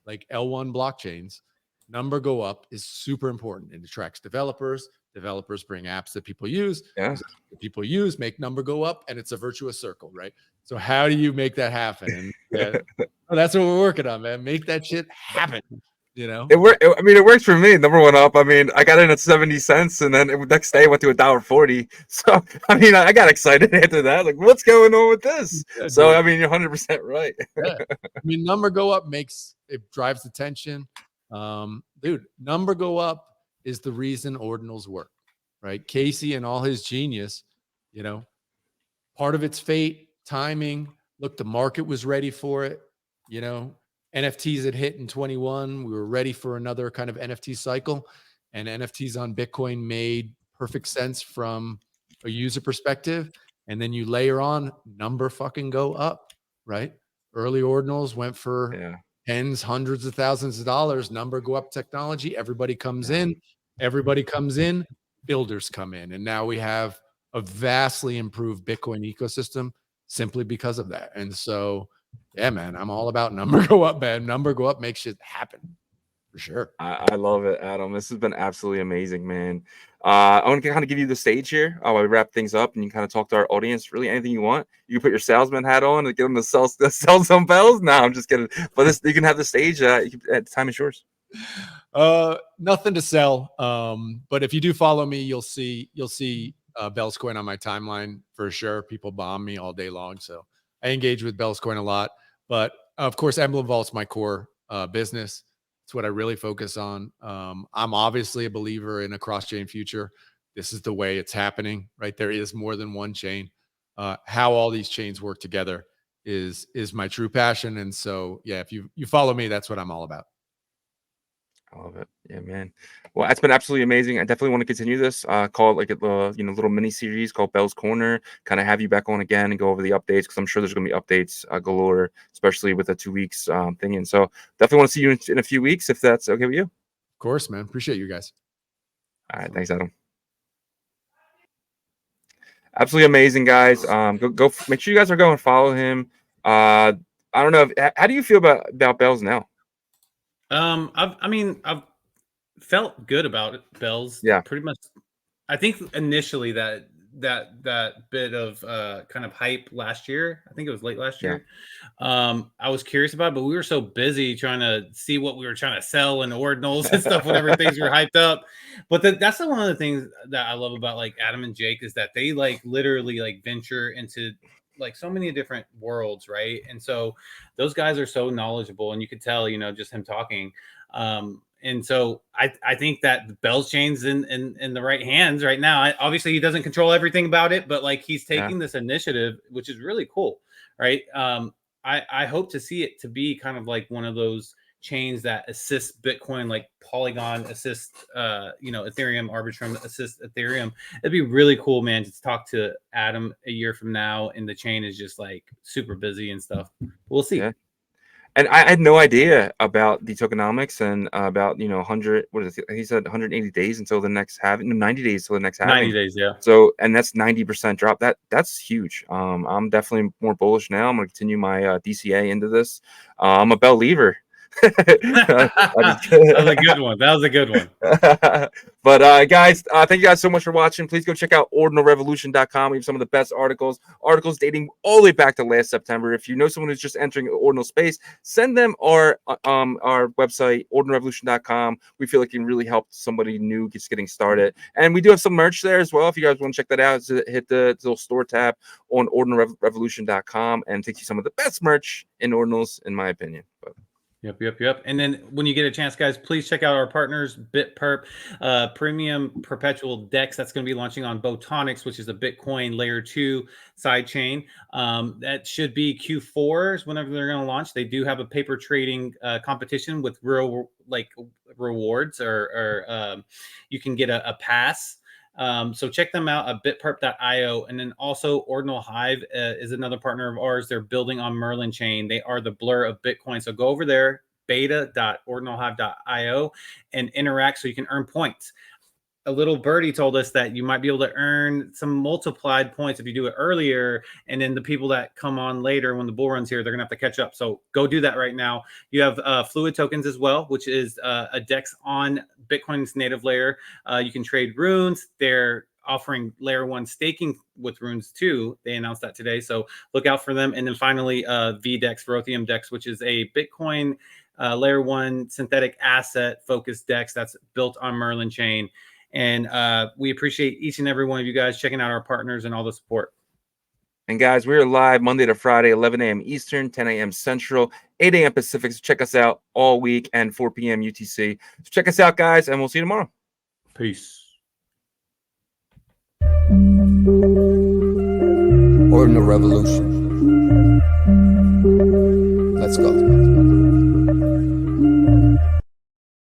S4: like L1 blockchains, number go up is super important. It attracts developers. Developers bring apps that people use.
S2: Yeah.
S4: People use, make number go up, and it's a virtuous circle, right? So how do you make that happen? And that's what we're working on, man. Make that shit happen. You know,
S2: I mean, it works for me. Number one up. I mean, I got in at 70 cents, and then next day it went to $1.40. So I mean, I got excited after that. Like, what's going on with this? So I mean, you're 100% right.
S4: I mean, number go up drives attention. Dude, number go up is the reason ordinals work, right? Casey and all his genius, you know, part of its fate, timing. Look, the market was ready for it. You know, NFTs had hit in 21. We were ready for another kind of NFT cycle, and NFTs on Bitcoin made perfect sense from a user perspective. And then you layer on number fucking go up, right? Early ordinals went for tens, hundreds of thousands of dollars. Number go up technology. Everybody comes in. Builders come in. And now we have a vastly improved Bitcoin ecosystem simply because of that. And so, yeah, man, I'm all about number go up, man. Number go up makes shit happen for sure.
S2: I love it, Adam. This has been absolutely amazing, man. I want to kind of give you the stage here while we wrap things up, and you can kind of talk to our audience. Really, anything you want. You can put your salesman hat on and get them to sell some bells. No, I'm just kidding. But you can have the stage. Time is yours.
S4: Nothing to sell. But if you do follow me, you'll see Bells Coin on my timeline for sure. People bomb me all day long, so I engage with Bells Coin a lot. But of course, Emblem Vault's my core business. It's what I really focus on. I'm obviously a believer in a cross-chain future. This is the way it's happening, right? There is more than one chain. How all these chains work together is my true passion. And so, yeah, if you follow me, that's what I'm all about.
S2: I love it. Yeah, man. Well, that's been absolutely amazing. I definitely want to continue this. Call it like a little mini series called Bell's Corner. Kind of have you back on again and go over the updates, because I'm sure there's going to be updates galore, especially with the 2 weeks thing. And so definitely want to see you in a few weeks if that's okay with you.
S4: Of course, man. Appreciate you guys.
S2: All right, thanks, Adam. Absolutely amazing, guys. Go. Make sure you guys are going follow him. I don't know. How do you feel about Bells now?
S3: I've felt good about it, Bells.
S2: Yeah,
S3: pretty much. I think initially that bit of kind of hype last year. I think it was late last year. I was curious about it, but we were so busy trying to see what we were trying to sell and ordinals and stuff, whatever things were hyped up. But that's one of the things that I love about like Adam and Jake is that they like literally like venture into like so many different worlds, right? And so those guys are so knowledgeable, and you could tell, just him talking. And so I think that Bell's chain's in the right hands right now. Obviously, he doesn't control everything about it, but like he's taking this initiative, which is really cool, right? I hope to see it to be kind of like one of those chains that assist Bitcoin, like Polygon assist, Ethereum, Arbitrum assist Ethereum. It'd be really cool, man, to talk to Adam a year from now, and the chain is just like super busy and stuff. We'll see.
S2: Yeah. And I had no idea about the tokenomics and about 100. What is it? He said 180 days until the next halving. 90 days till the next halving.
S3: 90 days, yeah.
S2: So, and that's 90% drop. That's huge. I'm definitely more bullish now. I'm gonna continue my DCA into this. I'm a believer.
S3: That was a good one. That was a good one.
S2: But guys, thank you guys so much for watching. Please go check out ordinalrevolution.com. We have some of the best articles dating all the way back to last September. If you know someone who's just entering the ordinal space, send them our website, ordinalrevolution.com. We feel like it can really help somebody new just getting started. And we do have some merch there as well. If you guys want to check that out, hit the little store tab on ordinalrevolution.com and take you some of the best merch in ordinals, in my opinion. But
S3: Yep. And then when you get a chance, guys, please check out our partners, BitPerp, premium perpetual DEX. That's going to be launching on Botonics, which is a Bitcoin layer 2 side chain. That should be Q4 whenever they're going to launch. They do have a paper trading competition with real like rewards, or you can get a pass. So check them out at bitperp.io. And then also Ordinal Hive is another partner of ours. They're building on Merlin chain. They are the Blur of Bitcoin. So go over there, beta.ordinalhive.io, and interact so you can earn points. A little birdie told us that you might be able to earn some multiplied points if you do it earlier. And then the people that come on later when the bull runs here, they're going to have to catch up. So go do that right now. You have Fluid Tokens as well, which is a DEX on Bitcoin's native layer. You can trade runes. They're offering layer 1 staking with runes too. They announced that today. So look out for them. And then finally, VDEX, Rothium DEX, which is a Bitcoin layer 1 synthetic asset focused DEX that's built on Merlin chain. And we appreciate each and every one of you guys checking out our partners and all the support.
S2: And guys, we're live Monday to Friday, 11 a.m. Eastern, 10 a.m. Central, 8 a.m. Pacific. So check us out all week, and 4 p.m. UTC. So check us out, guys, and we'll see you tomorrow.
S3: Peace.
S1: Ordinal Revolution. Let's go.